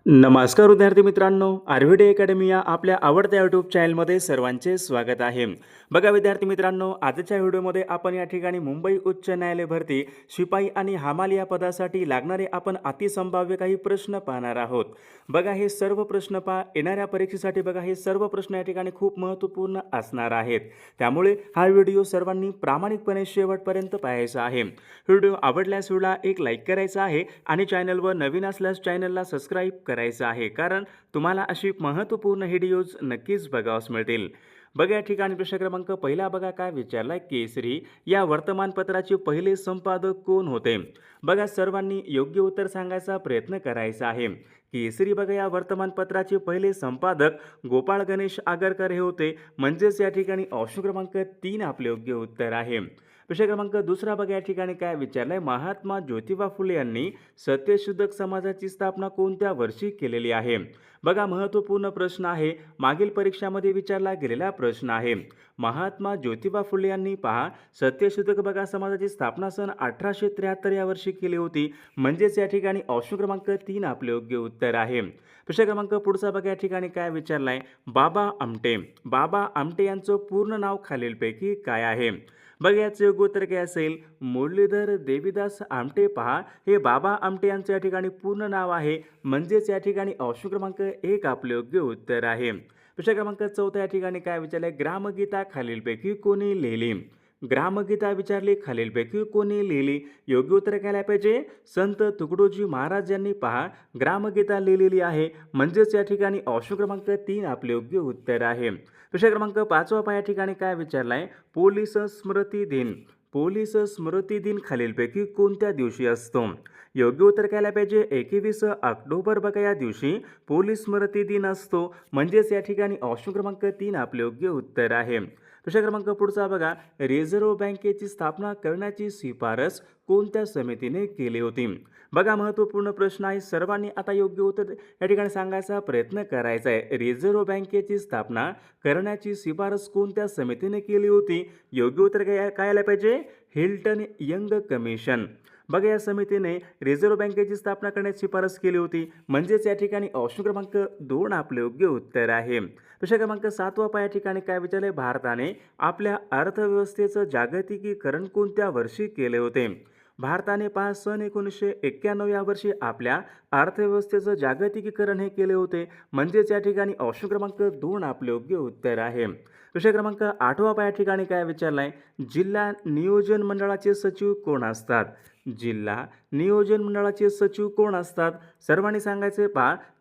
नमस्कार विद्यार्थी मित्रांनो, आर्विडे अकॅडमी या आपल्या आवडत्या यूट्यूब चॅनलमध्ये सर्वांचे स्वागत आहे. बघा विद्यार्थी मित्रांनो, आजच्या व्हिडिओमध्ये आपण या ठिकाणी मुंबई उच्च न्यायालय भरती शिपाई आणि हमाल या पदासाठी लागणारे आपण अतिसंभाव्य काही प्रश्न पाहणार आहोत. बघा हे सर्व प्रश्न येणाऱ्या परीक्षेसाठी बघा हे सर्व प्रश्न या ठिकाणी खूप महत्त्वपूर्ण असणार आहेत. त्यामुळे हा व्हिडिओ सर्वांनी प्रामाणिकपणे शेवटपर्यंत पाहायचा आहे. व्हिडिओ आवडल्यास व्हिडिओला एक लाईक करायचा आहे आणि चॅनलवर नवीन असल्यास चॅनलला सबस्क्राईब करायचं आहे, कारण तुम्हाला अशी महत्त्वपूर्ण व्हिडिओज नक्कीच बघावयास मिळतील. बघा या ठिकाणी प्रश्न क्रमांक पहिला बघा काय विचारलाय, केसरी या वर्तमानपत्राचे पहिले संपादक कोण होते? बघा सर्वांनी योग्य उत्तर सांगायचा प्रयत्न करायचा आहे. केसरी बघा या वर्तमानपत्राचे पहिले संपादक गोपाळ गणेश आगरकर हे होते, म्हणजेच या ठिकाणी ऑप्शन क्रमांक 3 आपले योग्य उत्तर आहे. प्रश्न क्रमांक दुसरा बघा या ठिकाणी काय विचारलंय, महात्मा ज्योतिबा फुले यांनी सत्यशोधक समाजाची स्थापना कोणत्या वर्षी केलेली आहे? बघा महत्त्वपूर्ण प्रश्न आहे, मागील परीक्षामध्ये विचारला गेलेला प्रश्न आहे. महात्मा ज्योतिबा फुले यांनी सत्यशोधक बघा समाजाची स्थापना सन 1873 या वर्षी केली होती, म्हणजेच या ठिकाणी ऑप्शन क्रमांक 3 आपले योग्य उत्तर आहे. प्रश्न क्रमांक पुढचा बघा या ठिकाणी काय विचारलाय, बाबा आमटे. बाबा आमटे यांचं पूर्ण नाव खालीलपैकी काय आहे? बघा याचं योग्य उत्तर काय असेल, मुरलीधर देवीदास आमटे हे बाबा आमटे यांचं या ठिकाणी पूर्ण नाव आहे, म्हणजेच या ठिकाणी ऑप्शन क्रमांक 1 आपले योग्य उत्तर आहे. प्रश्न क्रमांक चौथा या ठिकाणी काय विचारलंय, ग्रामगीता खालीलपैकी कोणी लिहिली? ग्रामगीता विचारली, खालीलपैकी कोणी लिहिली? योग्य उत्तर काय पाहिजे, संत तुकडोजी महाराज यांनी ग्रामगीता लिहिलेली आहे, म्हणजेच या ठिकाणी ऑप्शन क्रमांक 3 आपले योग्य उत्तर आहे. प्रश्न क्रमांक 5 या ठिकाणी काय विचारलाय, पोलीस स्मृती दिन. पोलीस स्मृती दिन खालीलपैकी कोणत्या दिवशी असतो? योग्य उत्तर काय पाहिजे, 21 ऑक्टोबर बघा या दिवशी पोलीस स्मृती दिन असतो, म्हणजेच या ठिकाणी ऑप्शन क्रमांक 3 आपले योग्य उत्तर आहे. प्रश्न क्रमांक पुढचा बघा, रिझर्व्ह बँकेची स्थापना करण्याची शिफारस कोणत्या समितीने केली होती? बघा महत्त्वपूर्ण प्रश्न आहे, सर्वांनी आता योग्य उत्तर या ठिकाणी सांगायचा प्रयत्न करायचा आहे. रिझर्व्ह बँकेची स्थापना करण्याची शिफारस कोणत्या समितीने केली होती? योग्य उत्तर काय आलं पाहिजे, हिल्टन यंग कमिशन. बघा या समितीने रिझर्व्ह बँकेची स्थापना करण्याची शिफारस केली होती, म्हणजेच या ठिकाणी ऑप्शन क्रमांक 2 आपले योग्य उत्तर आहे. प्रश्न क्रमांक 7 या ठिकाणी काय विचारले, भारताने आपल्या अर्थव्यवस्थेचं जागतिकीकरण कोणत्या वर्षी केले होते? भारताने सन 1991 या वर्षी आपल्या अर्थव्यवस्थेचं जागतिकीकरण हे केले होते, म्हणजेच या ठिकाणी ऑप्शन क्रमांक 2 आपले योग्य उत्तर आहे. प्रश्न क्रमांक 8 या ठिकाणी काय विचारलाय, जिल्हा नियोजन मंडळाचे सचिव कोण असतात? जिल्हा नियोजन मंडळाचे सचिव कोण असतात? सर्वांनी सांगायचे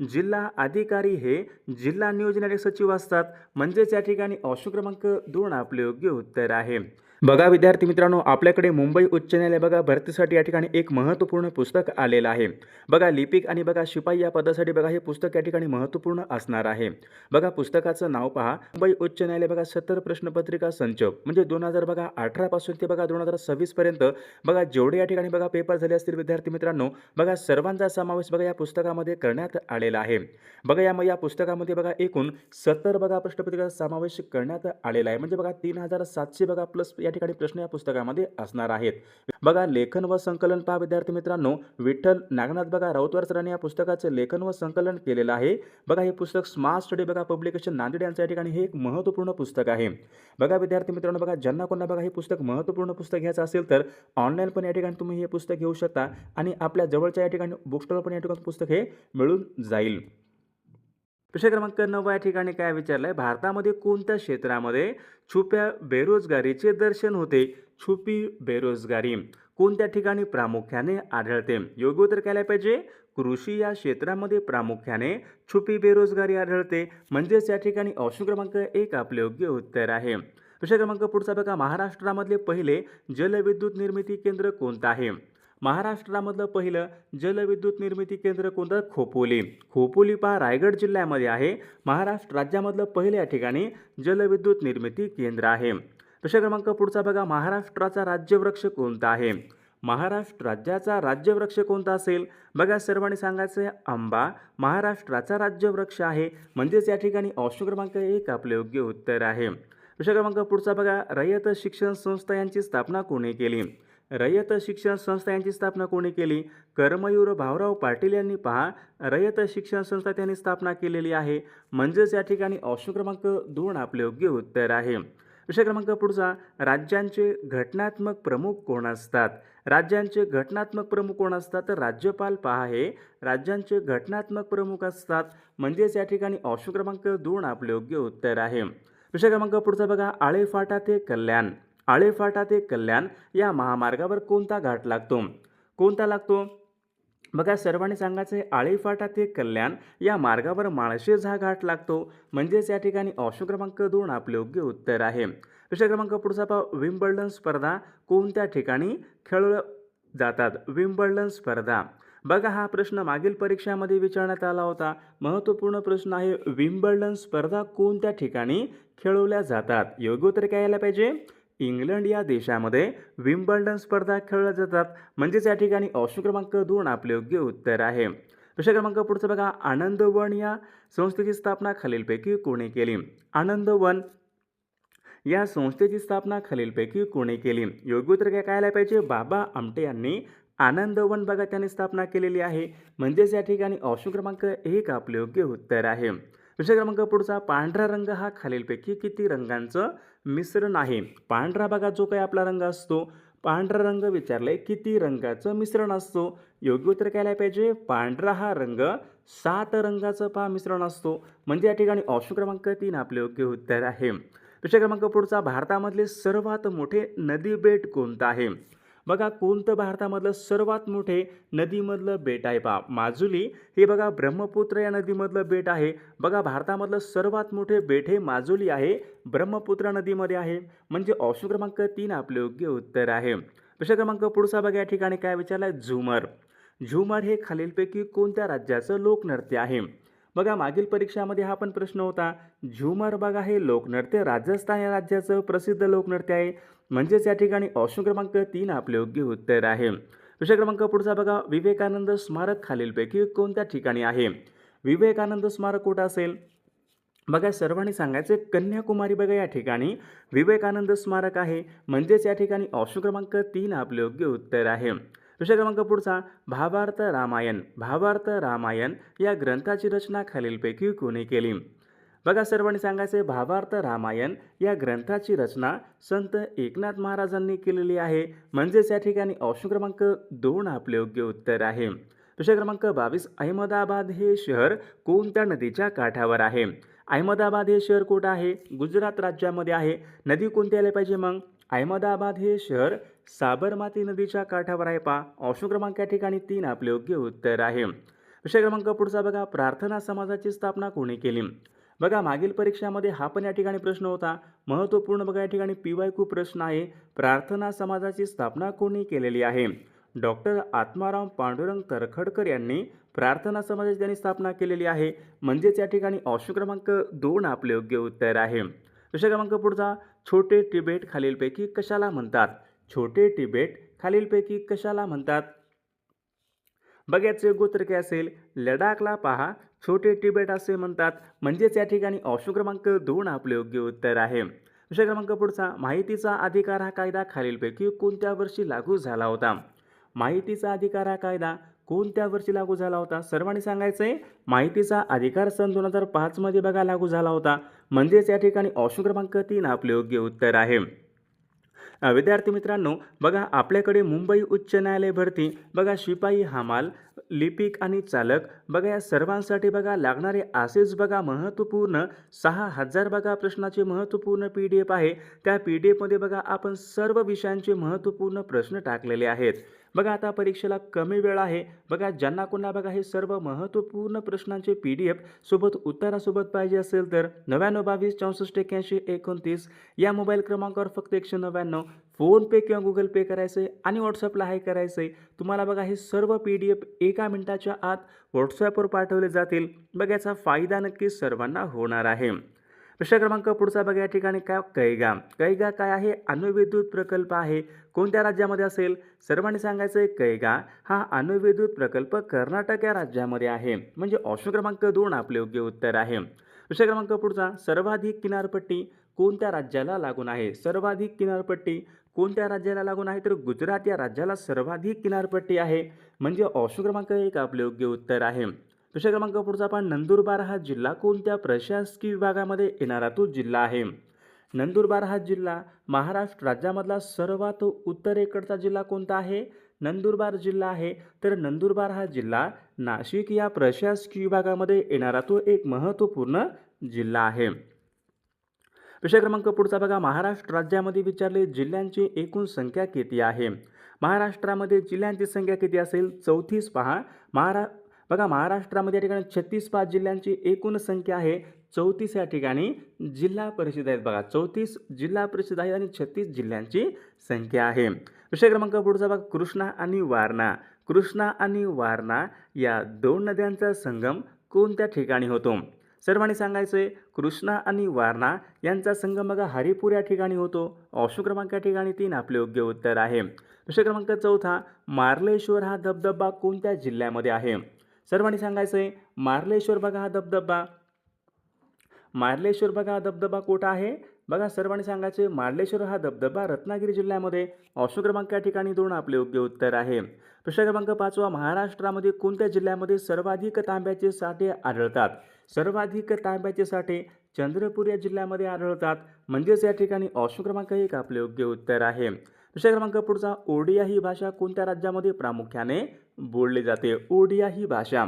जिल्हा अधिकारी हे जिल्हा नियोजन सचिव असतात, म्हणजेच या ठिकाणी ऑप्शन क्रमांक 2 आपले योग्य उत्तर आहे. बघा विद्यार्थी मित्रांनो, आपल्याकडे मुंबई उच्च न्यायालय बघा भरतीसाठी या ठिकाणी एक महत्त्वपूर्ण पुस्तक आलेलं आहे. बघा लिपिक आणि बघा शिपाई या पदासाठी बघा हे पुस्तक या ठिकाणी महत्त्वपूर्ण असणार आहे. बघा पुस्तकाचं नाव मुंबई उच्च न्यायालय बघा 70 प्रश्नपत्रिका संच, म्हणजे 2018 पासून ते बघा 2026 पर्यंत बघा जेवढे या ठिकाणी बघा पेपर झाले असतील विद्यार्थी मित्रांनो, बघा सर्वांचा समावेश बघा या पुस्तकामध्ये करण्यात आलेला आहे. बघा या पुस्तकामध्ये बघा एकूण 70 बघा प्रश्नपत्रिका समावेश करण्यात आलेला आहे, म्हणजे बघा 3700 बघा प्लस या ठिकाणी प्रश्न या पुस्तकामध्ये असणार आहेत. बघा लेखन व संकलन विद्यार्थी मित्रांनो, विठ्ठल नागनाथ बघा राऊतवार सरांनी या पुस्तकाचं लेखन व संकलन केलेलं आहे. बघा हे पुस्तक स्मार्ट स्टडी बघा पब्लिकेशन नांदेड यांच्या या ठिकाणी हे एक महत्त्वपूर्ण पुस्तक आहे. बघा विद्यार्थी मित्रांनो, बघा ज्यांना कोणा बघा हे पुस्तक महत्त्वपूर्ण पुस्तक घ्यायचं असेल तर ऑनलाईन पण या ठिकाणी तुम्ही हे पुस्तक घेऊ शकता आणि आपल्या जवळच्या या ठिकाणी बुक स्टॉल पण या ठिकाणी पुस्तक हे मिळून जाईल. प्रश्न क्रमांक 9 या ठिकाणी काय विचारलंय, भारतामध्ये कोणत्या क्षेत्रामध्ये छुप्या बेरोजगारीचे दर्शन होते? छुपी बेरोजगारी कोणत्या ठिकाणी प्रामुख्याने आढळते? योग्य उत्तर काय पाहिजे, कृषी या क्षेत्रामध्ये प्रामुख्याने छुपी बेरोजगारी आढळते, म्हणजेच या ठिकाणी ऑप्शन क्रमांक 1 आपले योग्य उत्तर आहे. प्रश्न क्रमांक पुढचा बघा, महाराष्ट्रामधले पहिले जलविद्युत निर्मिती केंद्र कोणतं आहे? महाराष्ट्रामधलं पहिलं जलविद्युत निर्मिती केंद्र कोणतं? खोपोली. खोपोली रायगड जिल्ह्यामध्ये आहे. महाराष्ट्र राज्यामधलं पहिलं या ठिकाणी जलविद्युत निर्मिती केंद्र आहे. प्रश्न क्रमांक पुढचा बघा, महाराष्ट्राचा राज्यवृक्ष कोणता आहे? महाराष्ट्र राज्याचा राज्यवृक्ष कोणता असेल? बघा सर्वांनी सांगायचं आंबा महाराष्ट्राचा राज्यवृक्ष आहे, म्हणजेच या ठिकाणी ऑप्शन क्रमांक 1 आपले योग्य उत्तर आहे. प्रश्न क्रमांक पुढचा बघा, रयत शिक्षण संस्था यांची स्थापना कोणी केली? रयत शिक्षण संस्था यांची स्थापना कोणी केली? कर्मयूर भाऊराव पाटील यांनी रयत शिक्षण संस्था त्यांनी स्थापना केलेली आहे. म्हणजेच या ठिकाणी ऑप्शन क्रमांक 2 आपले योग्य उत्तर आहे. विषय क्रमांक पुढचा, राज्यांचे घटनात्मक प्रमुख कोण असतात? राज्यांचे घटनात्मक प्रमुख कोण असतात? तर राज्यपाल हे राज्यांचे घटनात्मक प्रमुख असतात. म्हणजेच या ठिकाणी ऑप्शन क्रमांक 2 आपले योग्य उत्तर आहे. विषय क्रमांक पुढचा बघा, आळेफाटा ते कल्याण. आळेफाटा ते कल्याण या महामार्गावर कोणता घाट लागतो? कोणता लागतो? बघा सर्वांनी सांगायचे, आळेफाटा ते कल्याण या मार्गावर माळशेज हा घाट लागतो. म्हणजेच या ठिकाणी ऑप्शन क्रमांक 2 आपले योग्य उत्तर आहे. विषय क्रमांक पुढचा पहा, विम्बल्डन स्पर्धा कोणत्या ठिकाणी खेळल्या जातात? विम्बल्डन स्पर्धा. बघा हा प्रश्न मागील परीक्षामध्ये विचारण्यात आला होता. महत्त्वपूर्ण प्रश्न आहे. विम्बल्डन स्पर्धा कोणत्या ठिकाणी खेळवल्या जातात? योग्य उत्तर काय यायला पाहिजे? इंग्लंड या देशामध्ये विम्बल्डन स्पर्धा खेळल्या जातात. म्हणजेच या ठिकाणी ऑप्शन क्रमांक 2 आपले योग्य उत्तर आहे. विषय क्रमांक पुढचा बघा, आनंदवन या संस्थेची स्थापना खालीलपैकी कोणी केली? आनंदवन या संस्थेची स्थापना खालीलपैकी कोणी केली? योग्य उत्तर काय यायला पाहिजे? बाबा आमटे यांनी आनंदवन बघा त्यांनी स्थापना केलेली आहे. म्हणजेच या ठिकाणी ऑप्शन क्रमांक 1 आपले योग्य उत्तर आहे. विषय क्रमांक पुढचा, पांढरा रंग हा खालीलपैकी किती रंगांचं मिश्रण आहे? पांढरा बघा जो काही आपला रंग असतो, पांढरा रंग विचारले किती रंगाचं मिश्रण असतो? योग्य उत्तर काय पाहिजे? पांढरा हा रंग 7 रंगाचं मिश्रण असतो. म्हणजे या ठिकाणी ऑप्शन क्रमांक 3 आपले योग्य उत्तर आहे. विषय क्रमांक पुढचा, भारतामधले सर्वात मोठे नदी बेट कोणतं आहे? बघा कोणतं भारतामधलं सर्वात मोठे नदीमधलं बेट आहे? माजुली हे बघा ब्रह्मपुत्र या नदीमधलं बेट आहे. बघा भारतामधलं सर्वात मोठे बेट हे माजुली आहे, ब्रह्मपुत्र नदीमध्ये आहे. म्हणजे ऑप्शन क्रमांक 3 आपले योग्य उत्तर आहे. विषय क्रमांक पुढचा बघा या ठिकाणी काय विचारलाय? झुमर. झुमर हे खालीलपैकी कोणत्या राज्याचं लोकनृत्य आहे? बघा मागील परीक्षामध्ये हा पण प्रश्न होता. झुमर बघा हे लोकनृत्य राजस्थान या राज्याचं प्रसिद्ध लोकनृत्य आहे. म्हणजेच या ठिकाणी ऑप्शन क्रमांक 3 आपले योग्य उत्तर आहे. विषय क्रमांक पुढचा बघा, विवेकानंद स्मारक खालीलपैकी कोणत्या ठिकाणी आहे? विवेकानंद स्मारक कुठं असेल? बघा सर्वांनी सांगायचे, कन्याकुमारी बघा या ठिकाणी विवेकानंद स्मारक आहे. म्हणजेच या ठिकाणी ऑप्शन क्रमांक 3 आपले योग्य उत्तर आहे. विषय क्रमांक पुढचा, भावार्थ रामायण. भावार्थ रामायण या ग्रंथाची रचना खालीलपैकी कोणी केली? बघा सर्वांनी सांगायचे, भावार्थ रामायण या ग्रंथाची रचना संत एकनाथ महाराजांनी केलेली आहे. म्हणजेच या ठिकाणी ऑप्शन क्रमांक 2 आपले योग्य उत्तर आहे. विषय क्रमांक 22, अहमदाबाद हे शहर कोणत्या नदीच्या काठावर आहे? अहमदाबाद हे शहर कुठं आहे? गुजरात राज्यामध्ये आहे. नदी कोणती आली पाहिजे मग? अहमदाबाद हे शहर साबरमती नदीच्या काठावर आहे. ऑप्शन क्रमांक या ठिकाणी 3 आपले योग्य उत्तर आहे. विषय क्रमांक पुढचा बघा, प्रार्थना समाजाची स्थापना कोणी केली? बघा मागील परीक्षामध्ये हा पण या ठिकाणी प्रश्न होता. महत्त्वपूर्ण बघा या ठिकाणी PYQ प्रश्न आहे. प्रार्थना समाजाची स्थापना कोणी केलेली आहे? डॉक्टर आत्माराम पांडुरंग तरखडकर यांनी प्रार्थना समाजाची त्यांनी स्थापना केलेली आहे. म्हणजेच या ठिकाणी ऑप्शन क्रमांक 2 आपले योग्य उत्तर आहे. विषय क्रमांक पुढचा, छोटे तिबेट खालीलपैकी कशाला म्हणतात? छोटे तिबेट खालीलपैकी कशाला म्हणतात? बघायचं उत्तर काय असेल? लडाखला छोटे तिबेट असे म्हणतात. म्हणजेच या ठिकाणी ऑप्शन क्रमांक 2 आपले योग्य उत्तर आहे. विषय क्रमांक पुढचा, माहितीचा अधिकार हा कायदा खालीलपैकी कोणत्या वर्षी लागू झाला होता? माहितीचा अधिकार हा कायदा कोणत्या वर्षी लागू झाला होता? सर्वांनी सांगायचंय, माहितीचा अधिकार सन 2005 मध्ये बघा लागू झाला होता. म्हणजेच या ठिकाणी ऑप्शन क्रमांक 3 आपले योग्य उत्तर आहे. विद्यार्थी मित्रांनो, बघा आपल्याकडे मुंबई उच्च न्यायालय भरती बघा शिपाई, हमाल, लिपिक आणि चालक बघा या सर्वांसाठी बघा लागणारे असेच बघा महत्त्वपूर्ण 6000 बघा प्रश्नाचे महत्त्वपूर्ण PDF आहे. त्या PDF मध्ये बघा आपण सर्व विषयांचे महत्त्वपूर्ण प्रश्न टाकलेले आहेत. बघा आता परीक्षेला कमी वेळ आहे. बघा ज्यांना कोणा बघा हे सर्व महत्त्वपूर्ण प्रश्नांचे PDF सोबत उत्तरासोबत पाहिजे असेल तर 9922 64 81 29 या मोबाईल क्रमांकावर फक्त 199 फोनपे किंवा गुगल पे करायचं आहे आणि व्हॉट्सअपला हाय करायचं आहे. तुम्हाला बघा हे सर्व PDF 1 मिनिटाच्या आत व्हॉट्सअपवर पाठवले जातील. बघा याचा फायदा नक्कीच सर्वांना होणार आहे. विषय क्रमांक पुढचा बघा या ठिकाणी काय, कैगा. कैगा काय आहे? अणुविद्युत प्रकल्प आहे. कोणत्या राज्यामध्ये असेल? सर्वांनी सांगायचं आहे, कैगा हा अणुविद्युत प्रकल्प कर्नाटक या राज्यामध्ये आहे. म्हणजे ऑप्शन क्रमांक 2 आपले योग्य उत्तर आहे. विषय क्रमांक पुढचा, सर्वाधिक किनारपट्टी कोणत्या राज्याला लागून आहे? सर्वाधिक किनारपट्टी कोणत्या राज्याला लागून आहे तर गुजरात या राज्याला सर्वाधिक किनारपट्टी आहे, म्हणजे ऑप्शन क्रमांक 1 आपले योग्य उत्तर आहे. प्रश्न क्रमांक पुढचा पहा, नंदुरबार हा जिल्हा कोणत्या प्रशासकीय विभागामध्ये येणारा तो जिल्हा आहे? नंदुरबार हा जिल्हा महाराष्ट्र राज्यामधला सर्वात उत्तरेकडचा जिल्हा कोणता आहे? नंदुरबार जिल्हा आहे. तर नंदुरबार हा जिल्हा नाशिक या प्रशासकीय विभागामध्ये येणारा तो एक महत्त्वपूर्ण जिल्हा आहे. प्रश्न क्रमांक पुढचा बघा, महाराष्ट्र राज्यामध्ये विचारले जिल्ह्यांची एकूण संख्या किती आहे? महाराष्ट्रामध्ये जिल्ह्यांची संख्या किती असेल? 34 पहा. महाराष्ट्रामध्ये या ठिकाणी 36 जिल्ह्यांची एकूण संख्या आहे. 34 या ठिकाणी जिल्हा परिषद आहेत बघा. 34 जिल्हा परिषद आहेत आणि 36 जिल्ह्यांची संख्या आहे. विषय क्रमांक पुढचा बघा, कृष्णा आणि वारणा. कृष्णा आणि वारणा या दोन नद्यांचा संगम कोणत्या ठिकाणी होतो? सर्वांनी सांगायचंय. कृष्णा आणि वारणा यांचा संगम बघा हरिपूर या ठिकाणी होतो. ऑप्शन क्रमांक या ठिकाणी 3 आपले योग्य उत्तर आहे. विषय क्रमांक चौथा, मार्लेश्वर हा धबधबा कोणत्या जिल्ह्यामध्ये आहे? सर्वांनी सांगायचंय. मार्लेश्वर बघा हा धबधबा कुठं आहे? बघा सर्वांनी सांगायचे. मार्लेश्वर हा धबधबा रत्नागिरी जिल्ह्यामध्ये. ऑप्शन क्रमांक या ठिकाणी 2 आपले योग्य उत्तर आहे. प्रश्न क्रमांक 5वा, महाराष्ट्रामध्ये कोणत्या जिल्ह्यामध्ये सर्वाधिक तांब्याचे साठे आढळतात? सर्वाधिक तांब्याचे साठे चंद्रपूर या जिल्ह्यामध्ये आढळतात, म्हणजेच या ठिकाणी ऑप्शन क्रमांक 1 आपले योग्य उत्तर आहे. प्रश्न क्रमांक पुढचा, ओडिया ही भाषा कोणत्या राज्यामध्ये प्रामुख्याने बोलली जाते? ओडिया ही भाषा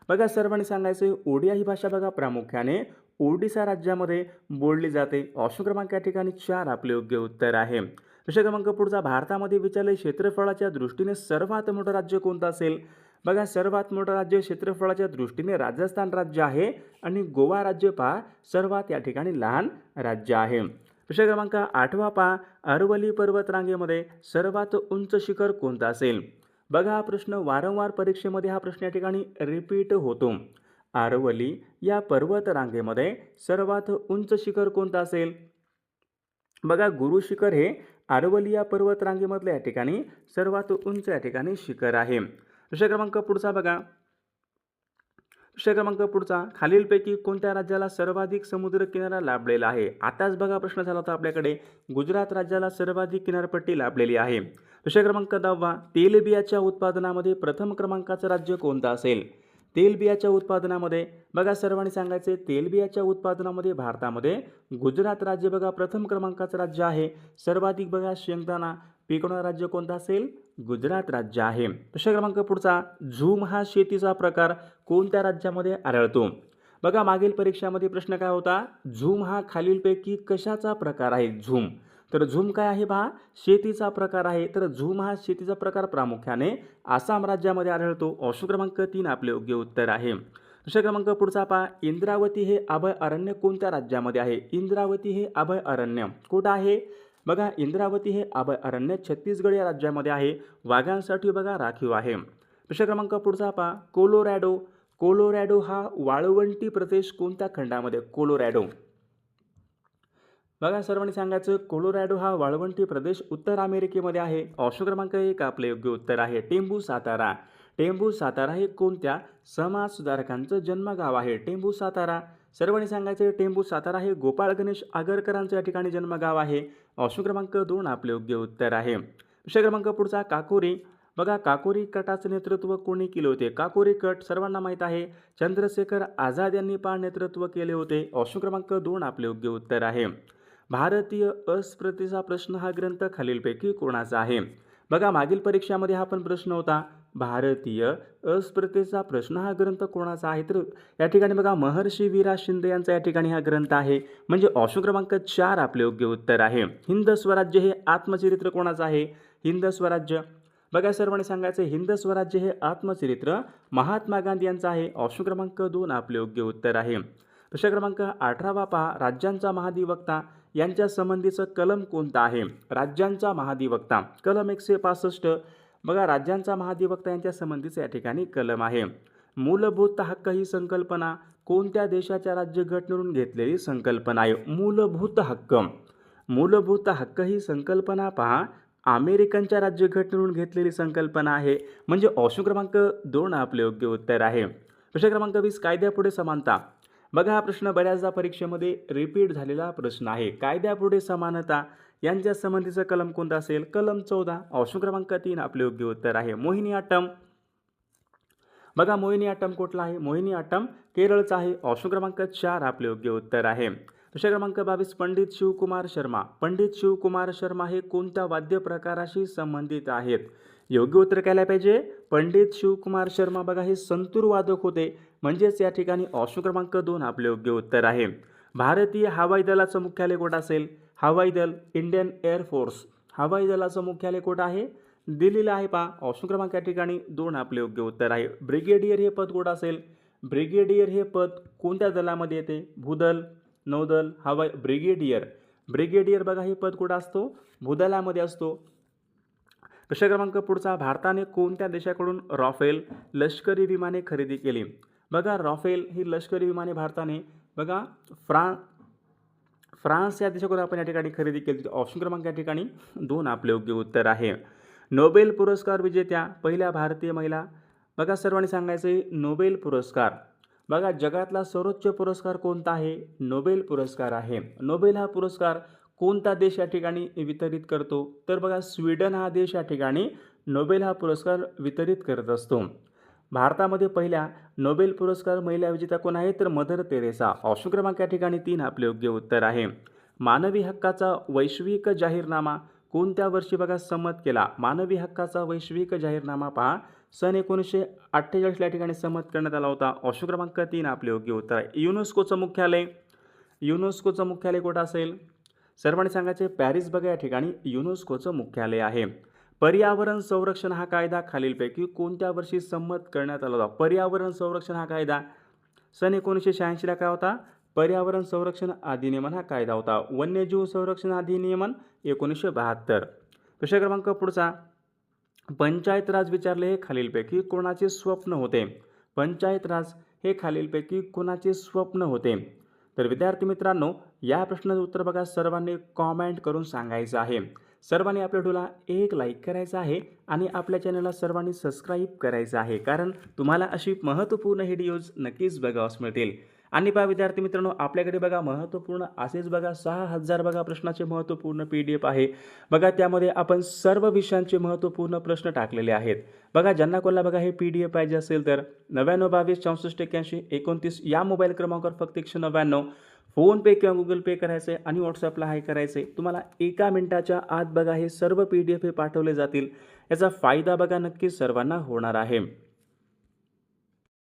बघा सर्वांनी सांगायचे. ओडिया ही भाषा बघा प्रामुख्याने ओडिशा राज्यामध्ये बोलली जाते. ऑप्शन क्रमांक या ठिकाणी 4 आपले योग्य उत्तर आहे. प्रश्न क्रमांक पुढचा, भारतामध्ये विचारले क्षेत्रफळाच्या दृष्टीने सर्वात मोठं राज्य कोणतं असेल? बघा सर्वात मोठं राज्य क्षेत्रफळाच्या दृष्टीने राजस्थान राज्य आहे आणि गोवा राज्य पहा सर्वात या ठिकाणी लहान राज्य आहे. प्रश्न क्रमांक 8वा पहा, अरवली पर्वतरांगेमध्ये सर्वात उंच शिखर कोणतं असेल? बघा हा प्रश्न वारंवार परीक्षेमध्ये हा प्रश्न या ठिकाणी रिपीट होतो. अरवली या पर्वतरांगेमध्ये सर्वात उंच शिखर कोणतं असेल? बघा गुरु शिखर हे अरवली या पर्वतरांगेमधलं या ठिकाणी सर्वात उंच या ठिकाणी शिखर आहे. प्रश्न क्रमांक पुढचा बघा. खालीलपैकी कोणत्या राज्याला सर्वाधिक समुद्र किनारा लाभलेला आहे? आताच बघा प्रश्न झाला होता आपल्याकडे. गुजरात राज्याला सर्वाधिक किनारपट्टी लाभलेली आहे. प्रश्न क्रमांक 10वा, तेलबियाच्या उत्पादनामध्ये प्रथम क्रमांकाचं राज्य कोणतं असेल? तेलबियाच्या उत्पादनामध्ये बघा सर्वांनी सांगायचे. तेलबियाच्या उत्पादनामध्ये भारतामध्ये गुजरात राज्य बघा प्रथम क्रमांकाचं राज्य आहे. सर्वाधिक बघा शेंगदाणा पिकवणारं राज्य कोणतं असेल? गुजरात राज्य आहे. प्रश्न क्रमांक पुढचा, झूम हा शेतीचा प्रकार कोणत्या राज्यामध्ये आढळतो? बघा मागील परीक्षामध्ये प्रश्न काय होता? झूम हा खालीलपैकी कशाचा प्रकार आहे? झूम तर झूम काय आहे पहा? शेतीचा प्रकार आहे. तर झूम हा शेतीचा प्रकार प्रामुख्याने आसाम राज्यामध्ये आढळतो. ऑप्शन क्रमांक 3 आपले योग्य उत्तर आहे. प्रश्न क्रमांक पुढचा पहा, इंद्रावती हे अभय अरण्य कोणत्या राज्यामध्ये आहे? इंद्रावती हे अभय अरण्य कुठं आहे? बघा इंद्रावती हे अभय अरण्य छत्तीसगड या राज्यामध्ये आहे. वाघांसाठी बघा राखीव आहे. प्रश्न क्रमांक पुढचा पहा, कोलोरॅडो हा वाळवंटी प्रदेश कोणत्या खंडामध्ये? कोलोरॅडो बघा सर्वांनी सांगायचं. कोलोरॅडो हा वाळवंटी प्रदेश उत्तर अमेरिकेमध्ये आहे. ऑप्शन क्रमांक 1 आपले योग्य उत्तर आहे. टेंबू सातारा हे कोणत्या समाजसुधारकांचं जन्मगाव आहे? टेंबू सातारा सर्वांनी सांगायचे. टेंबू सातारा हे गोपाळ गणेश आगरकरांचं या ठिकाणी जन्मगाव आहे. ऑप्शन क्रमांक 2 आपले योग्य उत्तर आहे. विषय क्रमांक पुढचा, काकोरी बघा काकोरी कटाचं नेतृत्व कोणी केले होते? काकोरी कट सर्वांना माहीत आहे. चंद्रशेखर आझाद यांनी नेतृत्व केले होते. ऑप्शन क्रमांक 2 आपले योग्य उत्तर आहे. भारतीय अस्पृश्यतेचा प्रश्न हा ग्रंथ खालीलपैकी कोणाचा आहे? बघा मागील परीक्षामध्ये हा पण प्रश्न होता. भारतीय अस्पृश्यतेचा प्रश्न हा ग्रंथ कोणाचा आहे? तर या ठिकाणी बघा महर्षी वीरा शिंदे यांचा या ठिकाणी हा ग्रंथ आहे. म्हणजे ऑप्शन क्रमांक 4 आपले योग्य उत्तर आहे. हिंद स्वराज्य हे आत्मचरित्र कोणाचं आहे? हिंद स्वराज्य बघा सर्वांनी सांगायचं. हिंद स्वराज्य हे आत्मचरित्र महात्मा गांधी यांचं आहे. ऑप्शन क्रमांक 2 आपले योग्य उत्तर आहे. प्रश्न क्रमांक 18वा पहा, राज्यांचा महाधिवक्ता यांच्या संबंधीचं कलम कोणतं आहे? राज्यांचा महाधिवक्ता कलम 165 बघा राज्यांचा महाधिवक्ता यांच्या संबंधीचं या ठिकाणी कलम आहे. मूलभूत हक्क ही संकल्पना कोणत्या देशाच्या राज्यघटनेवरून घेतलेली संकल्पना आहे? मूलभूत हक्क ही संकल्पना पहा अमेरिकनच्या राज्यघटनेवरून घेतलेली संकल्पना आहे. म्हणजे ऑप्शन क्रमांक 2 आपले योग्य उत्तर आहे. प्रश्न क्रमांक 20, कायद्यापुढे समानता बघा हा प्रश्न बऱ्याचदा परीक्षेमध्ये रिपीट झालेला प्रश्न आहे. कायद्यापुढे समानता यांच्या संबंधीचं कलम कोणतं असेल? कलम 14. ऑप्शन क्रमांक 3 आपले योग्य उत्तर आहे. मोहिनीअट्टम. बघा मोहिनीअट्टम कुठला आहे? मोहिनीअट्टम केरळचा आहे. ऑप्शन क्रमांक 4 आपले योग्य उत्तर आहे. प्रश्न क्रमांक 22. पंडित शिवकुमार शर्मा. पंडित शिवकुमार शर्मा हे कोणत्या वाद्य प्रकाराशी संबंधित आहेत? योग्य उत्तर काय पाहिजे? पंडित शिवकुमार शर्मा बघा हे संतूर वादक होते, म्हणजेच या ठिकाणी ऑप्शन क्रमांक 2 आपले योग्य उत्तर आहे. भारतीय हवाई दलाचं मुख्यालय कुठं असेल? हवाई दल, इंडियन एअरफोर्स. हवाई दलाचं मुख्यालय कुठं आहे? दिल्लीला आहे पहा. ऑप्शन क्रमांक या ठिकाणी 2 आपले योग्य उत्तर आहे. ब्रिगेडियर हे पद कुठं असेल? ब्रिगेडियर हे पद कोणत्या दलामध्ये येते? भूदल, नौदल, हवाई. ब्रिगेडियर बघा हे पद कुठं असतो? भूदलामध्ये असतो. प्रश्न क्रमांक पुढचा. भारताने कोणत्या देशाकडून राफेल लष्करी विमाने खरेदी केली? बघा राफेल ही लष्करी विमाने भारताने बघा फ्रान्स या देशाकडून आपण या ठिकाणी खरेदी केली. ऑप्शन क्रमांक या ठिकाणी 2 आपले योग्य उत्तर आहे. नोबेल पुरस्कार विजेत्या पहिल्या भारतीय महिला. बघा सर्वांनी सांगायचं आहे नोबेल पुरस्कार. बघा जगातला सर्वोच्च पुरस्कार कोणता आहे? नोबेल पुरस्कार आहे. नोबेल हा पुरस्कार कोणता देश या ठिकाणी वितरित करतो? तर बघा स्वीडन हा देश या ठिकाणी नोबेल हा पुरस्कार वितरित करत असतो. भारतामध्ये पहिल्या नोबेल पुरस्कार महिला विजेता कोण आहे? तर मदर तेरेसा. ऑप्शन क्रमांक या ठिकाणी 3 आपले योग्य उत्तर आहे. मानवी हक्काचा वैश्विक जाहीरनामा कोणत्या वर्षी बघा संमत केला? मानवी हक्काचा वैश्विक जाहीरनामा पहा सन 1948 या ठिकाणी संमत करण्यात आला होता. ऑप्शन क्रमांक 3 आपले योग्य उत्तर आहे. युनेस्कोचं मुख्यालय कुठं असेल? सर्वांनी सांगायचे पॅरिस बघा या ठिकाणी युनेस्कोचं मुख्यालय आहे. पर्यावरण संरक्षण हा कायदा खालीलपैकी कोणत्या वर्षी संमत करण्यात आला होता? पर्यावरण संरक्षण हा कायदा सन 1986ला काय होता? पर्यावरण संरक्षण अधिनियमन हा कायदा होता. वन्यजीव संरक्षण अधिनियमन 1972. प्रश्न क्रमांक पुढचा. पंचायत राज विचारले हे खालीलपैकी कोणाचे स्वप्न होते? पंचायत राज हे खालीलपैकी कोणाचे स्वप्न होते? तर विद्यार्थी मित्रांनो या प्रश्नाचं उत्तर बघा सर्वांनी कॉमेंट करून सांगायचं आहे. सर्वांनी आपल्या व्हिडिओला एक लाईक करायचं आहे आणि आपल्या चॅनलला सर्वांनी सबस्क्राईब करायचं आहे, कारण तुम्हाला अशी महत्त्वपूर्ण व्हिडिओज नक्कीच बघावयास मिळतील. आणि पहा विद्यार्थी मित्रांनो आपल्याकडे बघा महत्त्वपूर्ण असेच बघा 6000 बघा प्रश्नाचे महत्त्वपूर्ण PDF आहे. बघा त्यामध्ये आपण सर्व विषयांचे महत्त्वपूर्ण प्रश्न टाकलेले आहेत. बघा ज्यांना कोणाला बघा हे PDF पाहिजे असेल तर 9922 64 81 29 या मोबाईल क्रमांकावर फक्त 199 फोनपे किंवा गुगल पे करायचं आहे आणि व्हॉट्सअपला हाय करायचं आहे. तुम्हाला 1 मिनिटाच्या आत बघा हे सर्व PDF हे पाठवले जातील. याचा फायदा बघा नक्कीच सर्वांना होणार आहे.